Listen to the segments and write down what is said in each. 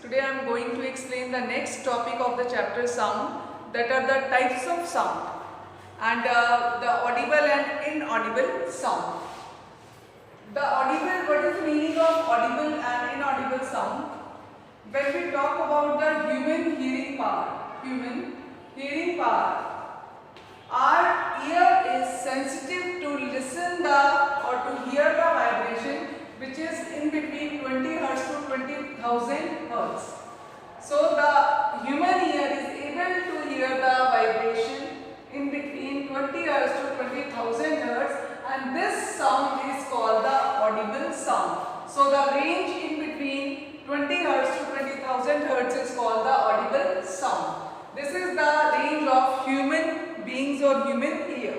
Today I am going to explain the next topic of the chapter sound, that are the types of sound and the audible and inaudible sound. The audible, what is the meaning of audible and inaudible sound? When we talk about the human hearing power, our ear is sensitive to listen or to hear the vibration which is in between 20 Hz to 20,000 Hz. So the human ear is able to hear the vibration in between 20 Hz to 20,000 Hz, and this sound is called the audible sound. So the range in between 20 Hz to 20,000 Hz is called the audible sound. This is the range of human beings or human ear.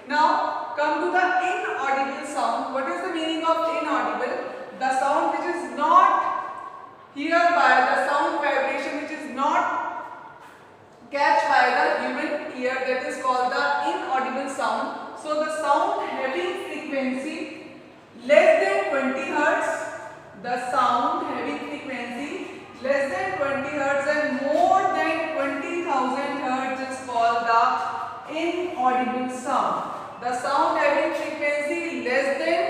Now come to the inaudible sound. What is the meaning of inaudible? The sound which is not hereby, the sound vibration which is not catched by the human ear, that is called the inaudible sound. So the sound having frequency less than 20 Hz, the sound having frequency less than 20 Hz and more than 20,000 Hz is called the inaudible sound. The sound having frequency less than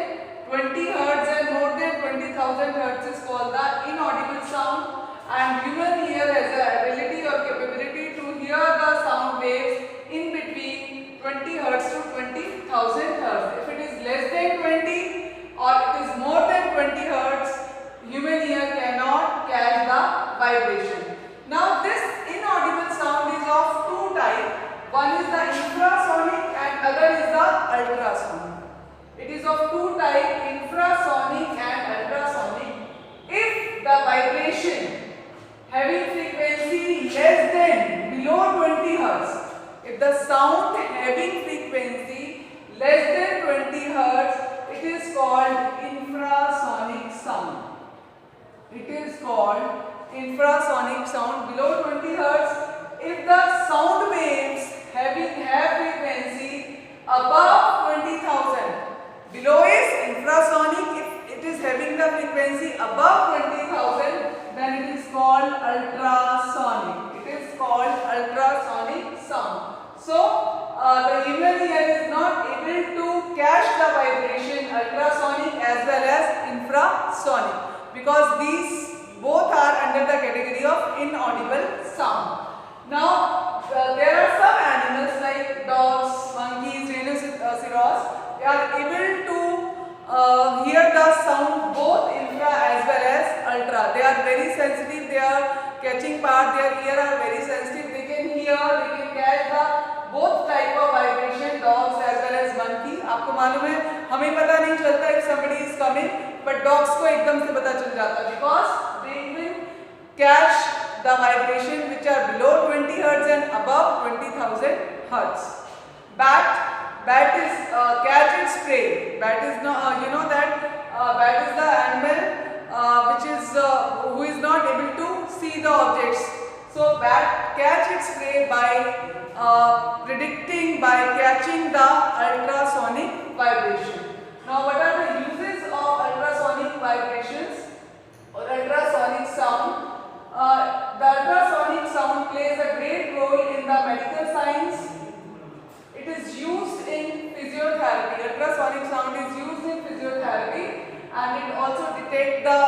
20 Hz and more than 20,000 Hz is called the inaudible sound, and human ear has the ability or capability to hear the sound waves in between 20 Hz to 20,000 Hz. If it is less than 20 or it is more than 20 Hz, human ear cannot catch the vibration. Now this inaudible sound is of two types. One is the infrasonic and other is the ultrasonic. It is of two types, infrasonic and ultrasonic. If the vibration having frequency less than below 20 Hz, if the sound having frequency less than 20 Hz, it is called infrasonic sound. It is called infrasonic sound below 20 Hz. If the sound waves have frequency above 20,000, below is infrasonic. If it is having the frequency above 20,000, then it is called ultrasonic. It is called ultrasonic sound. So the human ear is not able to catch the vibration ultrasonic as well as infrasonic, because these both are under the category of inaudible sound. Now there are some animals like dogs, monkeys, rhinoceros. They are able to hear the sound both infra as well as ultra. They are very sensitive. They are catching part. Their ear are very sensitive. They can hear. They can catch the both type of vibration. Dogs as well as monkey. आपको मालूम है, हमें पता नहीं चलता if somebody is coming, but dogs को एकदम से पता चल जाता, because they will catch the vibration which are below 20 Hz and above 20,000 Hz. Bat is catch its prey. Bat is not, you know that bat is the animal which is who is not able to see the objects. So bat catch its prey by catching the ultrasonic vibration. Now what are the uses of ultrasonic vibrations or ultrasonic sound? The ultrasonic sound plays a great role in the medical science. It is used in physiotherapy. Ultrasonic sound is used in physiotherapy, and it also detects the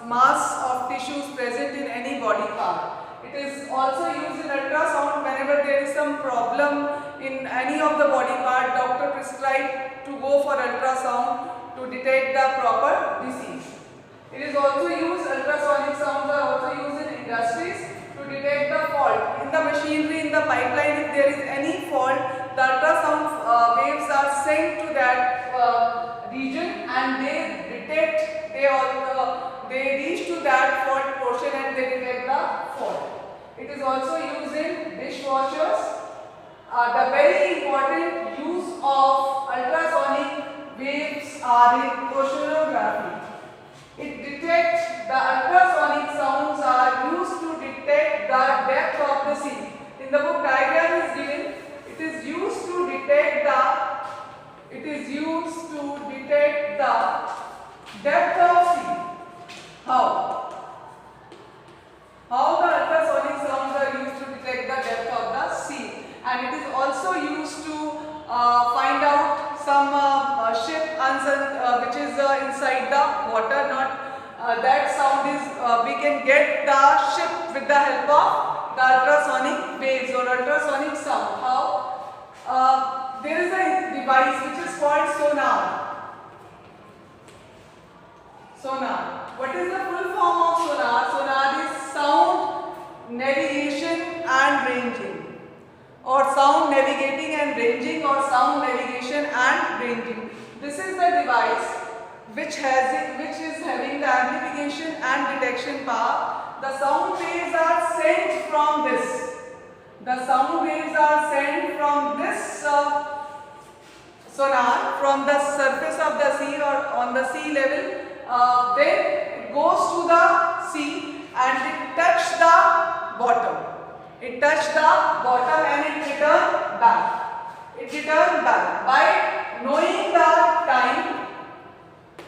mass of tissues present in any body part. It is also used in ultrasound whenever there is some problem in any of the body part. Doctor prescribed to go for ultrasound to detect the proper disease. It is also used, ultrasonic sounds are also used in industries to detect the fault. In the machinery, in the pipeline, if there is any fault, the ultrasound waves are sent to that region and they detect, they reach to that fault portion and they detect the fault. It is also used in dishwashers. The very important use of ultrasonic waves are in oceanography. It detects, the ultrasonic sounds are used to detect the depth of the sea. In the book diagram is given, it is used to detect the depth of sea. How? water, not that sound is we can get the ship with the help of the ultrasonic waves or ultrasonic sound. How? There is a device which is called sonar. Sonar. What is the full form of sonar? Sonar is sound navigation and ranging, or sound navigating and ranging, or sound navigation and ranging. This is the device which is having the amplification and detection power. The sound waves are sent from this. The sound waves are sent from this sonar from the surface of the sea or on the sea level. Then it goes to the sea and it touches the bottom. It touched the bottom and it returned back. It returned back. By knowing the time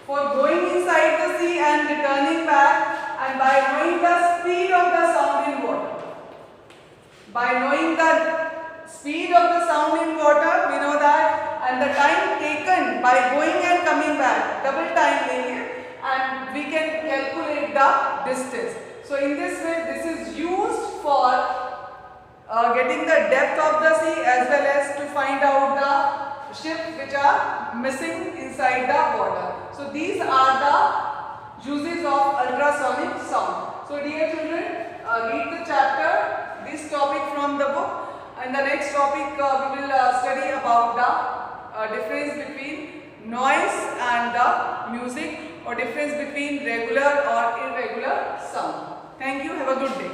for going inside the sea and returning back, and by knowing the speed of the sound in water. By knowing the speed of the sound in water, we know that, and the time taken by going and coming back, double time लेंगे, and we can calculate the distance. So in this way, this is used for getting the depth of the sea as well as to find out the ships which are missing inside the water. So these are the uses of ultrasonic sound. So dear children, read the chapter, this topic from the book, and the next topic we will study about the difference between noise and the music, or difference between regular or irregular sound. Thank you. Have a good day.